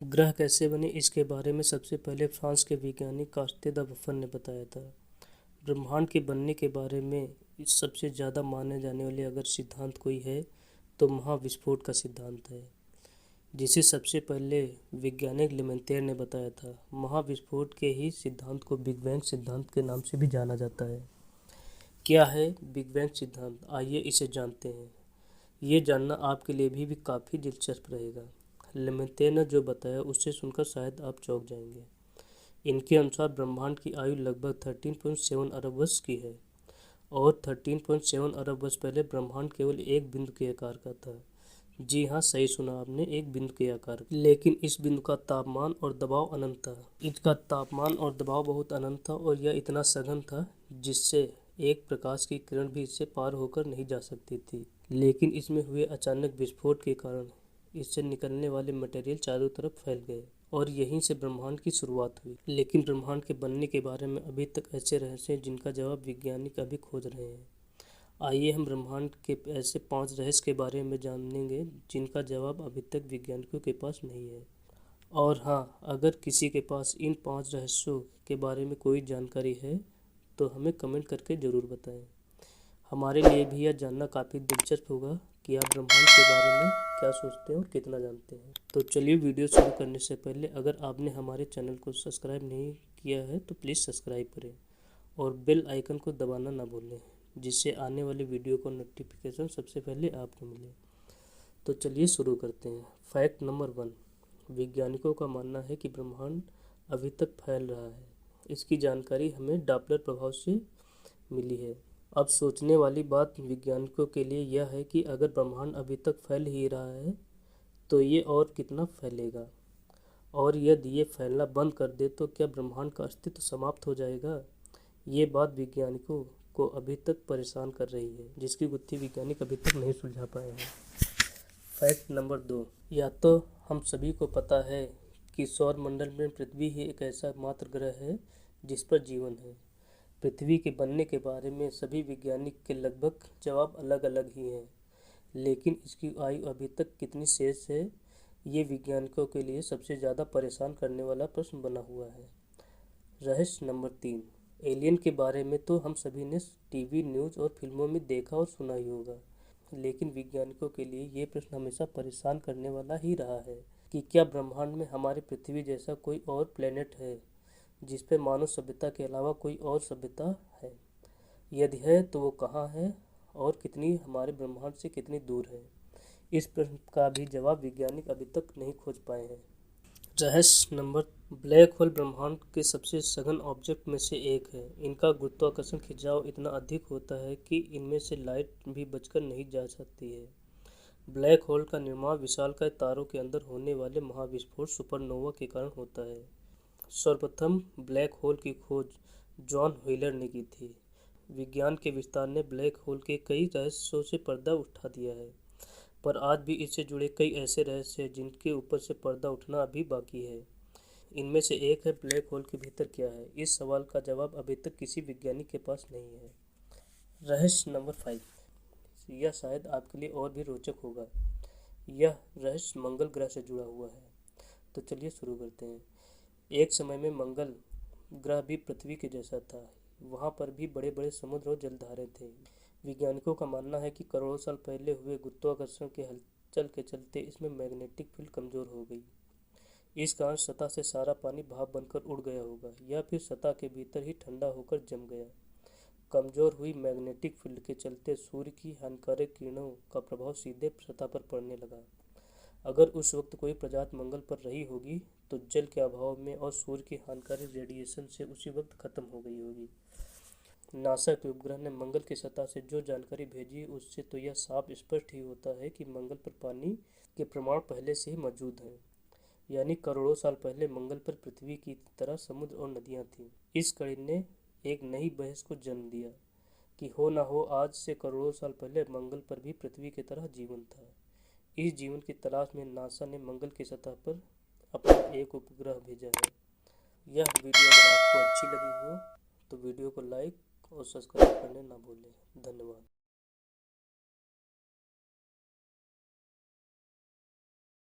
ग्रह कैसे बने इसके बारे में सबसे पहले फ्रांस के वैज्ञानिक कास्ते द बफर ने बताया था। ब्रह्मांड के बनने के बारे में सबसे ज़्यादा माने जाने वाले अगर सिद्धांत कोई है तो महाविस्फोट का सिद्धांत है, जिसे सबसे पहले वैज्ञानिक लेमेंतेर ने बताया था। महाविस्फोट के ही सिद्धांत को बिग बैंग सिद्धांत के नाम से भी जाना जाता है। क्या है बिग बैंग सिद्धांत, आइए इसे जानते हैं। ये जानना आपके लिए भी काफ़ी दिलचस्प रहेगा। लेमेंतेर ने जो बताया उससे सुनकर शायद आप चौंक जाएंगे। इनके अनुसार ब्रह्मांड की आयु लगभग 13.7 अरब वर्ष की है और 13.7 अरब वर्ष पहले ब्रह्मांड केवल एक बिंदु के आकार का था। जी हाँ, सही सुना आपने, एक बिंदु के आकार। लेकिन इस बिंदु का तापमान और दबाव अनंत था। इसका तापमान और दबाव बहुत अनंत था और यह इतना सघन था जिससे एक प्रकाश की किरण भी इससे पार होकर नहीं जा सकती थी। लेकिन इसमें हुए अचानक विस्फोट के कारण इससे निकलने वाले मटेरियल चारों तरफ फैल गए और यहीं से ब्रह्मांड की शुरुआत हुई। लेकिन ब्रह्मांड के बनने के बारे में अभी तक ऐसे रहस्य हैं जिनका जवाब वैज्ञानिक अभी खोज रहे हैं। आइए हम ब्रह्मांड के ऐसे 5 रहस्य के बारे में जानेंगे जिनका जवाब अभी तक वैज्ञानिकों के पास नहीं है। और हाँ, अगर किसी के पास इन 5 रहस्यों के बारे में कोई जानकारी है तो हमें कमेंट करके ज़रूर बताएं। हमारे लिए भी यह जानना काफ़ी दिलचस्प होगा कि आप ब्रह्मांड के बारे में क्या सोचते हैं और कितना जानते हैं। तो चलिए, वीडियो शुरू करने से पहले अगर आपने हमारे चैनल को सब्सक्राइब नहीं किया है तो प्लीज़ सब्सक्राइब करें और बेल आइकन को दबाना ना भूलें, जिससे आने वाले वीडियो को नोटिफिकेशन सबसे पहले आपको मिले। तो चलिए शुरू करते हैं। फैक्ट नंबर 1, वैज्ञानिकों का मानना है कि ब्रह्मांड अभी तक फैल रहा है। इसकी जानकारी हमें डॉपलर प्रभाव से मिली है। अब सोचने वाली बात वैज्ञानिकों के लिए यह है कि अगर ब्रह्मांड अभी तक फैल ही रहा है तो ये और कितना फैलेगा, और यदि ये फैलना बंद कर दे तो क्या ब्रह्मांड का अस्तित्व समाप्त हो जाएगा। ये बात वैज्ञानिकों को अभी तक परेशान कर रही है, जिसकी गुत्थी वैज्ञानिक अभी तक नहीं सुलझा पाए हैं। फैक्ट नंबर 2, या तो हम सभी को पता है कि सौर मंडल में पृथ्वी ही एक ऐसा मात्र ग्रह है जिस पर जीवन है। पृथ्वी के बनने के बारे में सभी वैज्ञानिक के लगभग जवाब अलग अलग ही हैं, लेकिन इसकी आयु अभी तक कितनी शेष है, ये वैज्ञानिकों के लिए सबसे ज़्यादा परेशान करने वाला प्रश्न बना हुआ है। रहस्य नंबर 3, एलियन के बारे में तो हम सभी ने टीवी, न्यूज़ और फिल्मों में देखा और सुना ही होगा, लेकिन वैज्ञानिकों के लिए ये प्रश्न हमेशा परेशान करने वाला ही रहा है कि क्या ब्रह्मांड में हमारी पृथ्वी जैसा कोई और प्लेनेट है जिस पर मानव सभ्यता के अलावा कोई और सभ्यता है। यदि है तो वो कहाँ है और कितनी हमारे ब्रह्मांड से कितनी दूर है। इस प्रश्न का भी जवाब वैज्ञानिक अभी तक नहीं खोज पाए हैं। रहस्य नंबर, ब्लैक होल ब्रह्मांड के सबसे सघन ऑब्जेक्ट में से एक है। इनका गुरुत्वाकर्षण खिंचाव इतना अधिक होता है कि इनमें से लाइट भी बचकर नहीं जा सकती है। ब्लैक होल का निर्माण विशालकाय तारों के अंदर होने वाले महाविस्फोट सुपरनोवा के कारण होता है। सर्वप्रथम ब्लैक होल की खोज जॉन व्हीलर ने की थी। विज्ञान के विस्तार ने ब्लैक होल के कई रहस्यों से पर्दा उठा दिया है, पर आज भी इससे जुड़े कई ऐसे रहस्य हैं जिनके ऊपर से पर्दा उठना अभी बाकी है। इनमें से एक है, ब्लैक होल के भीतर क्या है। इस सवाल का जवाब अभी तक किसी वैज्ञानिक के पास नहीं है। रहस्य नंबर 5, यह शायद आपके लिए और भी रोचक होगा। यह रहस्य मंगल ग्रह से जुड़ा हुआ है। तो चलिए शुरू करते हैं। एक समय में मंगल ग्रह भी पृथ्वी के जैसा था। वहाँ पर भी बड़े बड़े समुद्र और जलधारे थे। वैज्ञानिकों का मानना है कि करोड़ों साल पहले हुए गुरुत्वाकर्षण के हलचल के चलते इसमें मैग्नेटिक फील्ड कमज़ोर हो गई। इस कारण सतह से सारा पानी भाप बनकर उड़ गया होगा या फिर सतह के भीतर ही ठंडा होकर जम गया। कमज़ोर हुई मैग्नेटिक फील्ड के चलते सूर्य की हानिकारक किरणों का प्रभाव सीधे सतह पर पड़ने लगा। अगर उस वक्त कोई प्रजाति मंगल पर रही होगी तो जल के अभाव में और सूर्य की हानिकारक रेडिएशन से उसी वक्त खत्म हो गई होगी। नासा के उपग्रह ने मंगल की सतह से जो जानकारी भेजी उससे तो यह साफ स्पष्ट ही होता है कि मंगल पर पानी के प्रमाण पहले से ही मौजूद हैं। यानी करोड़ों साल पहले मंगल पर पृथ्वी की तरह समुद्र और नदियाँ थीं। इस कड़ी ने एक नई बहस को जन्म दिया कि हो ना हो, आज से करोड़ों साल पहले मंगल पर भी पृथ्वी की तरह जीवन था। इस जीवन की तलाश में नासा ने मंगल की सतह पर अपना एक उपग्रह भेजा है। यह वीडियो अगर आपको अच्छी लगी हो तो वीडियो को लाइक और सब्सक्राइब करने ना भूलें। धन्यवाद।